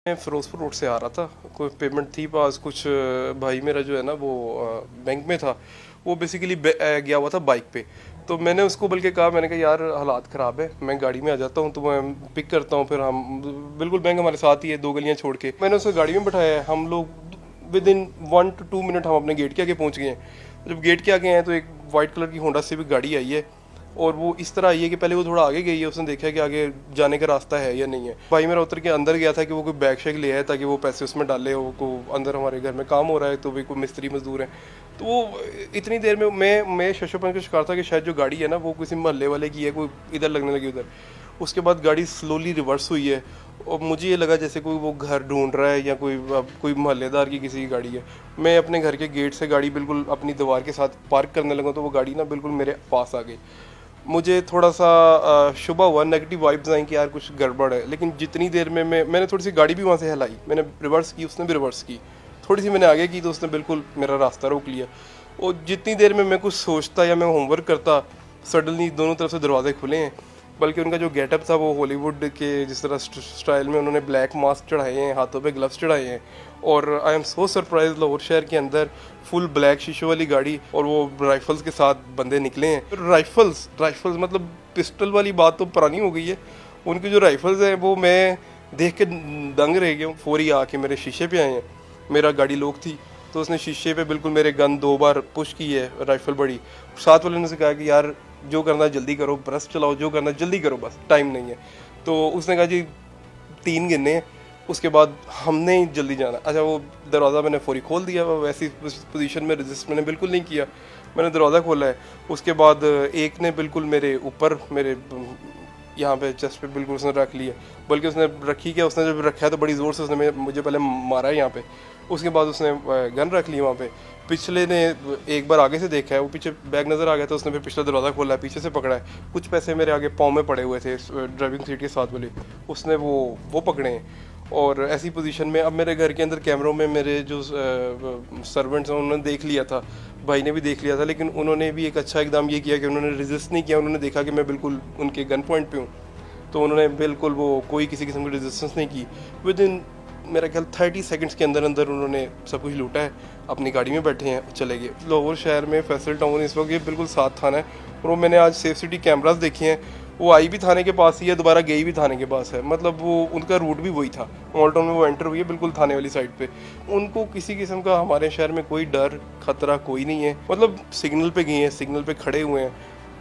मैं फिरोजपुर रोड से आ रहा था, कोई पेमेंट थी पास कुछ। भाई मेरा जो है ना वो बैंक में था। वो बेसिकली गया हुआ था बाइक पे। तो मैंने उसको बल्कि कहा, मैंने कहा यार हालात ख़राब है, मैं गाड़ी में आ जाता हूँ तो मैं पिक करता हूँ, फिर हम बिल्कुल बैंक हमारे साथ ही है, 2 गलियाँ छोड़ के। मैंने उसे गाड़ी में बिठाया है, हम लोग विद इन 1 to 2 मिनट हम अपने गेट के आगे पहुँच गए हैं। जब गेट के आगे हैं तो एक वाइट कलर की होंडा सिविक गाड़ी आई है, और वो इस तरह आई है कि पहले वो थोड़ा आगे गई है, उसने देखा कि आगे जाने का रास्ता है या नहीं है। भाई मेरा उतर के अंदर गया था कि वो कोई बैग शैग ले आए ताकि वो पैसे उसमें डाले। वो को अंदर हमारे घर में काम हो रहा है तो भी कोई मिस्त्री मजदूर है। तो वो इतनी देर में मैं शशोपन का शिकार था कि शायद जो गाड़ी है ना वो किसी मोहल्ले वाले की है, कोई इधर लगने लगी उधर। उसके बाद गाड़ी स्लोली रिवर्स हुई है, और मुझे ये लगा जैसे कोई वो घर ढूंढ रहा है या कोई मोहल्लेदार की किसी की गाड़ी है। मैं अपने घर के गेट से गाड़ी बिल्कुल अपनी दीवार के साथ पार्क करने लगा तो वो गाड़ी ना बिल्कुल मेरे पास आ गई। मुझे थोड़ा सा शुबा हुआ, नेगेटिव वाइब्स आई कि यार कुछ गड़बड़ है। लेकिन जितनी देर में मैंने थोड़ी सी गाड़ी भी वहाँ से हिलाई, मैंने रिवर्स की, उसने भी रिवर्स की, थोड़ी सी मैंने आगे की तो उसने बिल्कुल मेरा रास्ता रोक लिया। और जितनी देर में मैं कुछ सोचता या मैं होमवर्क करता, सडनली दोनों तरफ से दरवाजे खुले हैं। बल्कि उनका जो गेटअप था वो हॉलीवुड के जिस तरह स्टाइल में उन्होंने ब्लैक मास्क चढ़ाए हैं, हाथों पे ग्लव्स चढ़ाए हैं। और I am so surprise, Lahore शहर के अंदर फुल ब्लैक शीशों वाली गाड़ी और वो राइफल्स के साथ बंदे निकले हैं। राइफल्स राइफल्स मतलब पिस्टल वाली बात तो पुरानी हो गई है। उनकी जो राइफल्स हैं वो मैं देख के दंग रह गया हूँ। फौरी आके मेरे शीशे पे आए हैं। मेरा गाड़ी लॉक थी तो उसने शीशे पे बिल्कुल मेरे गन 2 बार पुश की है, राइफल बड़ी। साथ वाले ने से कहा कि यार जो करना है जल्दी करो, ब्रश चलाओ, जो करना है जल्दी करो, बस टाइम नहीं है। तो उसने कहा जी 3 गिनने हैं, उसके बाद हमने ही जल्दी जाना। अच्छा, वो दरवाज़ा मैंने फौरी खोल दिया, वैसी पोजीशन में रजिस्ट मैंने बिल्कुल नहीं किया, मैंने दरवाज़ा खोला है। उसके बाद एक ने बिल्कुल मेरे ऊपर, मेरे यहाँ पे चेस्ट पे बिल्कुल उसने रख लिया। बल्कि उसने रखी क्या, उसने जब रखा है तो बड़ी ज़ोर से उसने मुझे पहले मारा है यहाँ पे। उसके बाद उसने गन रख ली वहाँ पे। पिछले ने एक बार आगे से देखा है, वो पीछे बैग नज़र आ गया तो उसने फिर पिछला दरवाज़ा खोला है, पीछे से पकड़ा है। कुछ पैसे मेरे आगे पाँव में पड़े हुए थे ड्राइविंग सीट के साथ वाले, उसने वो पकड़े हैं। और ऐसी पोजीशन में अब मेरे घर के अंदर कैमरों में मेरे जो सर्वेंट्स हैं उन्होंने देख लिया था, भाई ने भी देख लिया था। लेकिन उन्होंने भी एक अच्छा एकदम ये किया कि उन्होंने रेजिस्ट नहीं किया। उन्होंने देखा कि मैं बिल्कुल उनके गन पॉइंट पे हूँ, तो उन्होंने बिल्कुल वो कोई किसी किस्म की रेजिस्टेंस नहीं की। विद इन मेरा ख्याल 30 सेकंड्स के अंदर अंदर उन्होंने सब कुछ लूटा है, अपनी गाड़ी में बैठे हैं, चले गए। लाहौर शहर में फैसल टाउन इस वक्त ये बिल्कुल साथ थाना है। और वो मैंने आज सेफ सिटी कैमरास देखे हैं, वो आई भी थाने के पास ही है, दोबारा गई भी थाने के पास है। मतलब वो उनका रूट भी वही था, मॉल टाउन में वो एंटर हुई है बिल्कुल थाने वाली साइड पे। उनको किसी किस्म का हमारे शहर में कोई डर खतरा कोई नहीं है। मतलब सिग्नल पे गए हैं, सिग्नल पे खड़े हुए हैं,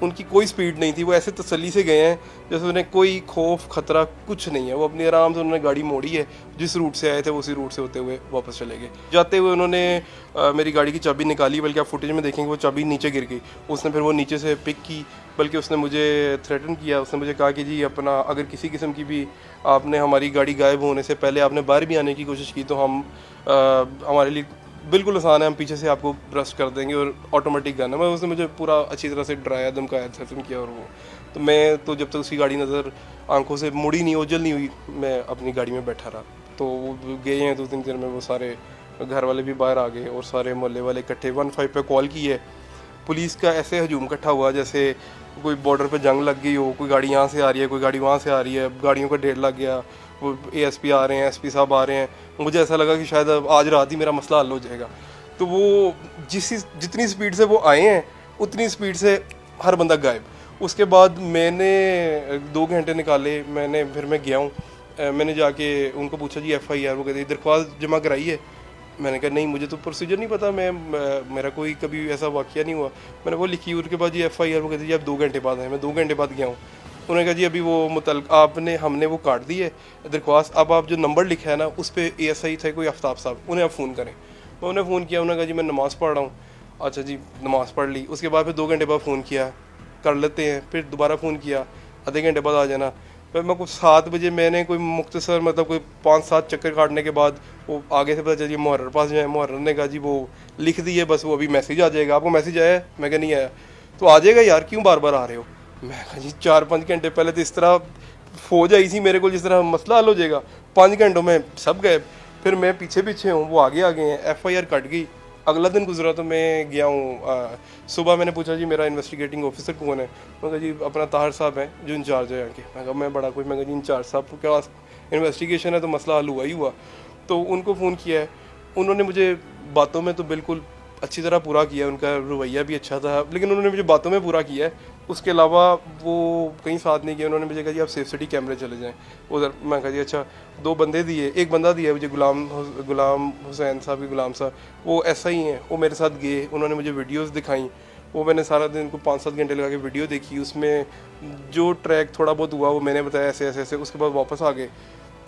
उनकी कोई स्पीड नहीं थी, वो ऐसे तसल्ली से गए हैं जैसे उन्हें कोई खौफ खतरा कुछ नहीं है। वो अपनी आराम से उन्होंने गाड़ी मोड़ी है, जिस रूट से आए थे उसी रूट से होते हुए वापस चले गए। जाते हुए उन्होंने मेरी गाड़ी की चाबी निकाली, बल्कि आप फुटेज में देखेंगे वो चाबी नीचे गिर गई। उसने फिर वो नीचे से पिक की, बल्कि उसने मुझे थ्रेटन किया। उसने मुझे कहा कि जी अपना अगर किसी किस्म की भी आपने हमारी गाड़ी गायब होने से पहले आपने बाहर भी आने की कोशिश की तो हम हमारे लिए बिल्कुल आसान है, हम पीछे से आपको ब्रस्ट कर देंगे। और ऑटोमेटिक गन है। मैं उसने मुझे पूरा अच्छी तरह से डराया, धमकाया, थ्रेटन किया। और वो तो मैं तो जब तक उसकी गाड़ी नज़र आंखों से मुड़ी नहीं, ओझल नहीं हुई, मैं अपनी गाड़ी में बैठा रहा। तो वो गए हैं 2-3 दिन में, वो सारे घर वाले भी बाहर आ गए और सारे मोहल्ले वाले इकट्ठे 15 पे कॉल की है। पुलिस का ऐसे हजूम इकट्ठा हुआ जैसे कोई बॉर्डर पे जंग लग गई हो, कोई गाड़ी यहाँ से आ रही है, कोई गाड़ी वहाँ से आ रही है, गाड़ियों का ढेर लग गया। वो एएसपी आ रहे हैं, एसपी साहब आ रहे हैं। मुझे ऐसा लगा कि शायद अब आज रात ही मेरा मसला हल हो जाएगा। तो वो जितनी स्पीड से वो आए हैं उतनी स्पीड से हर बंदा गायब। उसके बाद मैंने 2 घंटे निकाले, फिर मैं गया हूँ। मैंने जाके उनको पूछा जी FIR, वो कहते दरख्वास्त जमा कराई है। मैंने कहा नहीं, मुझे तो प्रोसीजर नहीं पता, मेरा कोई कभी ऐसा वाक़या नहीं हुआ। मैंने वो लिखी, उसके बाद जी FIR, वो कहते जी आप 2 घंटे बाद आए। मैं 2 घंटे बाद गया हूँ। उन्होंने कहा जी अभी वो हमने वो काट दी है दरख्वास्त, अब आप जो नंबर लिखा है ना उस पर ASI थे कोई आफ्ताब साहब, उन्हें आप फ़ोन करें। मैं उन्हें फ़ोन किया, उन्होंने कहा जी मैं नमाज़ पढ़ रहा हूँ। अच्छा जी, नमाज़ पढ़ ली। उसके बाद फिर 2 घंटे बाद फ़ोन किया, कर लेते हैं। फिर दोबारा फ़ोन किया, आधे घंटे बाद आ जाना। फिर मैं कुछ 7 बजे मैंने कोई मुख्तसर मतलब कोई 5-7 चक्कर काटने के बाद वो आगे से पता चलिए मुहर्रर पास जाए। मुहर्रर ने कहा जी वो लिख दी है, बस वो अभी मैसेज आ जाएगा, आपको मैसेज आया है? मैं कहा नहीं आया। तो आ जाएगा यार, क्यों बार बार आ रहे हो? मैं कहा जी 4-5 घंटे पहले तो इस तरह फौज आई थी मेरे को जिस तरह मसला हल हो जाएगा, 5 घंटों में सब गए। फिर मैं पीछे पीछे हूँ, वो आगे आ गए हैं। FIR कट गई। अगला दिन गुजरा तो मैं गया हूँ। सुबह मैंने पूछा जी मेरा इन्वेस्टिगेटिंग ऑफिसर कौन है? मैं कहा जी अपना ताहिर साहब हैं जो इंचार्ज है यहाँ के। मैं कहा मैं बड़ा कोई, मैं कहा जी इंचार्ज साहब को क्या इन्वेस्टिगेशन है तो मसला हल हुआ ही हुआ। तो उनको फ़ोन किया है, उन्होंने मुझे बातों में तो बिल्कुल अच्छी तरह पूरा किया, उनका रवैया भी अच्छा था, लेकिन उन्होंने मुझे बातों में पूरा किया है। उसके अलावा वो कहीं साथ नहीं किया। उन्होंने मुझे कहा जी आप सेफ सिटी कैमरे चले जाएं उधर। मैं कहा जी अच्छा। 2 बंदे दिए, एक बंदा दिया मुझे गुलाम हुसैन साहब की, गुलाम साहब, वो ऐसा ही हैं, वो मेरे साथ गए, उन्होंने मुझे वीडियोस दिखाई। वो मैंने सारा दिन को 5-7 घंटे लगा के वीडियो देखी, उसमें जो ट्रैक थोड़ा बहुत हुआ वो मैंने बताया ऐसे ऐसे ऐसे। उसके बाद वापस आ गए।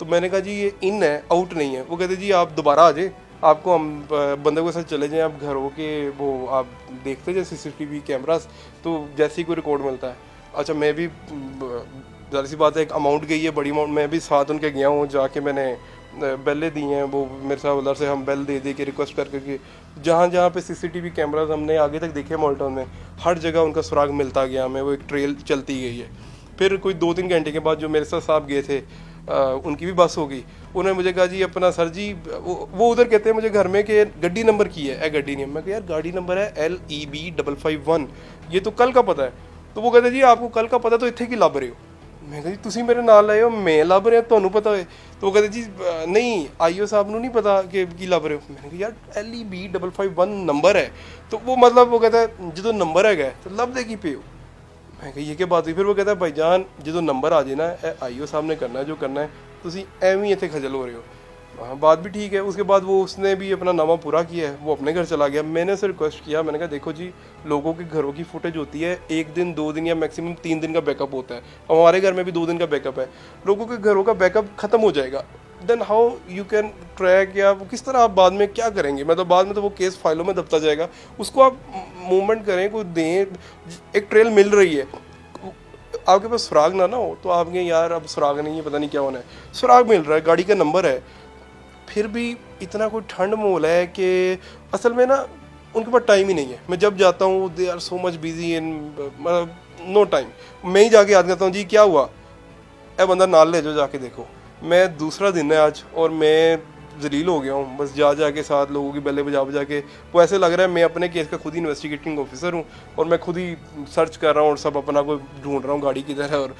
तो मैंने कहा जी ये इन है, आउट नहीं है। वो कहते जी आप दोबारा आ जाए, आपको हम बंदे के साथ चले जाएं, आप घर हो के वो आप देखते जाए CCTV कैमरास, तो जैसे ही कोई रिकॉर्ड मिलता है। अच्छा, मैं भी ज़ाहिर सी बात है, एक अमाउंट गई है बड़ी अमाउंट, मैं भी साथ उनके गया हूँ, जाके मैंने बेलें दी हैं, वो मेरे साथ उधर से हम बेल दे दे के रिक्वेस्ट करके जहाँ जहाँ पे CCTV कैमरास हमने आगे तक देखे मॉल्टन में, हर जगह उनका सुराग मिलता गया हमें, वो एक ट्रेल चलती गई है। फिर कोई 2-3 घंटे के बाद जो मेरे साथ साहब गए थे, उनकी भी बस हो गई। उन्होंने मुझे कहा जी अपना सर जी, वो उधर कहते हैं मुझे घर में कि गड्डी नंबर की है, गड्डी नहीं। मैं कहा यार गाड़ी नंबर है LEB 551, ये तो कल का पता है। तो वो कहते जी आपको कल का पता तो इतने की लभ रहे हो। मैं कहा जी तुसी मेरे नाल आए हो, मैं लभ रहा ਤੁਹਾਨੂੰ पता है। तो वो कहते जी नहीं IO साहब ਨੂੰ नहीं पता कि की लभ रहे हो। मैंने कहा यार LEB 551 नंबर है। तो वो मतलब वो कहता है जो नंबर है तो लभदे की पे हो। मैं कहा ये क्या बात हुई। फिर वो कहता है भाईजान जो नंबर आ जाए ना, IO साहब ने करना है जो करना है, तुसी एवं ही इतने खजल हो रहे हो। हाँ बात भी ठीक है। उसके बाद वो उसने भी अपना नामा पूरा किया है, वो अपने घर चला गया। मैंने उसे रिक्वेस्ट किया, मैंने कहा देखो जी लोगों के घरों की फुटेज होती है 1 दिन 2 दिन या मैक्सिमम 3 दिन का बैकअप होता है। हमारे घर में भी 2 दिन का बैकअप है। लोगों के घरों का बैकअप ख़त्म हो जाएगा, then how you can track, या किस तरह आप बाद में क्या करेंगे। मतलब बाद में तो वो केस फाइलों में दबता जाएगा, उसको आप मूवमेंट करें, कोई दें, एक ट्रेल मिल रही है। आपके पास सुराग ना हो तो आप कहें यार अब सुराग नहीं है, पता नहीं क्या होना है। सुराग मिल रहा है, गाड़ी का नंबर है, फिर भी इतना कोई ठंड माहौल है कि असल में ना उनके पास टाइम ही नहीं है। मैं जब जाता हूँ they are so much busy in, मतलब नो टाइम। मैं ही जाके याद करता हूँ जी क्या हुआ, ए बंदा नाल ले जाओ जाके देखो। मैं दूसरा दिन है आज और मैं जलील हो गया हूँ, बस जा जा के साथ लोगों की बेले बजा के। वो ऐसे लग रहा है मैं अपने केस का खुद ही इन्वेस्टिगेटिंग ऑफिसर हूँ और मैं खुद ही सर्च कर रहा हूँ और सब अपना कोई ढूंढ रहा हूँ गाड़ी किधर है। और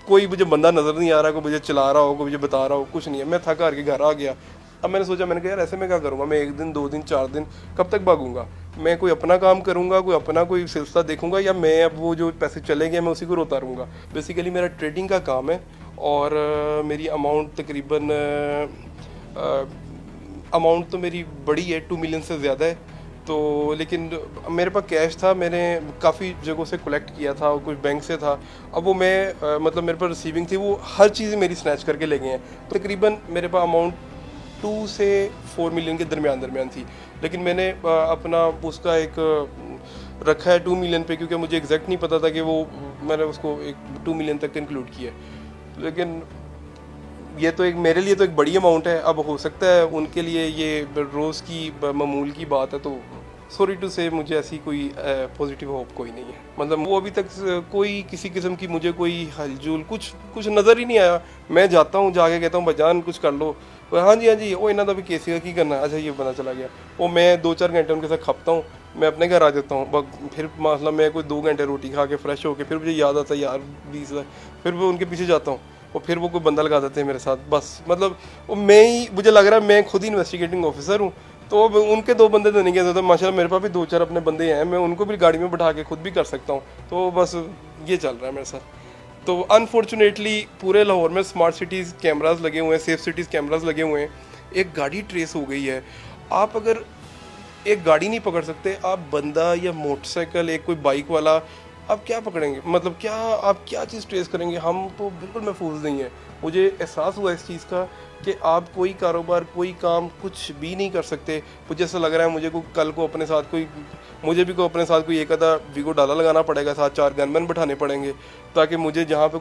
कोई मुझे बंदा नज़र नहीं आ रहा, कोई मुझे चला रहा हो, कोई मुझे बता रहा हो, कुछ नहीं है। मैं थक हार के घर आ गया। अब मैंने सोचा, मैंने कहा यार ऐसे मैं क्या करूँगा, मैं 1 दिन 2 दिन 4 दिन कब तक भागूंगा। मैं कोई अपना काम करूँगा, कोई अपना कोई सिलसिला देखूंगा, या मैं अब वो जो पैसे चले गए मैं उसी को रोता रहूँगा। बेसिकली मेरा ट्रेडिंग का काम है और मेरी अमाउंट तकरीबन अमाउंट तो मेरी बड़ी है, 2 मिलियन से ज़्यादा है। तो लेकिन मेरे पास कैश था, मैंने काफ़ी जगहों से कलेक्ट किया था और कुछ बैंक से था। अब वो मैं मतलब मेरे पास रिसीविंग थी, वो हर चीज़ मेरी स्नैच करके ले गए हैं। तो तकरीबन मेरे पास अमाउंट 2 से 4 मिलियन के दरमियान थी। लेकिन मैंने अपना उसका एक रखा है 2 मिलियन पे, क्योंकि मुझे एग्जैक्ट नहीं पता था कि वो मैंने उसको एक 2 मिलियन तक इंक्लूड किया है। लेकिन ये तो एक मेरे लिए तो एक बड़ी अमाउंट है। अब हो सकता है उनके लिए ये रोज़ की मामूल की बात है, तो सॉरी टू से मुझे ऐसी कोई पॉजिटिव होप कोई नहीं है। मतलब वो अभी तक कोई किसी किस्म की मुझे कोई हलचुल कुछ नज़र ही नहीं आया। मैं जाता हूँ, जाके कहता हूँ भाईजान कुछ कर लो, हाँ जी वो इन्हों का भी केस की करना है। अच्छा ये बंदा चला गया। वो मैं 2-4 घंटे उनके साथ खपता हूँ, मैं अपने घर आ जाता हूँ। फिर मतलब मैं कोई 2 घंटे रोटी खा के फ्रेश होके फिर मुझे याद आता है यार 20 लाख, फिर वो उनके पीछे जाता हूँ और फिर वो कोई बंदा लगा देते हैं मेरे साथ। बस मतलब वो मैं ही, मुझे लग रहा है मैं खुद ही इन्वेस्टिगेटिंग ऑफिसर हूँ। तो उनके 2 बंदे तो नहीं कह सकते, माशाल्लाह मेरे पास भी 2-4 अपने बंदे हैं, मैं उनको भी गाड़ी में बैठा के खुद भी कर सकता हूँ। तो बस ये चल रहा है मेरे साथ। तो अनफॉर्चुनेटली पूरे लाहौर में स्मार्ट सिटीज़ कैमरास लगे हुए हैं, सेफ सिटीज़ कैमरास लगे हुए हैं। एक गाड़ी ट्रेस हो गई है। आप अगर एक गाड़ी नहीं पकड़ सकते, आप बंदा या मोटरसाइकिल, एक कोई बाइक वाला, आप क्या पकड़ेंगे। मतलब क्या आप क्या चीज़ ट्रेस करेंगे। हम तो बिल्कुल महफूज नहीं है। मुझे एहसास हुआ इस चीज़ का कि आप कोई कारोबार, कोई काम कुछ भी नहीं कर सकते। मुझे ऐसा लग रहा है मुझे को कल को अपने साथ मुझे भी को अपने साथ कोई एक आधा वीगो डाला लगाना पड़ेगा, साथ 4 गनमैन बैठाने पड़ेंगे, ताकि मुझे जहाँ पे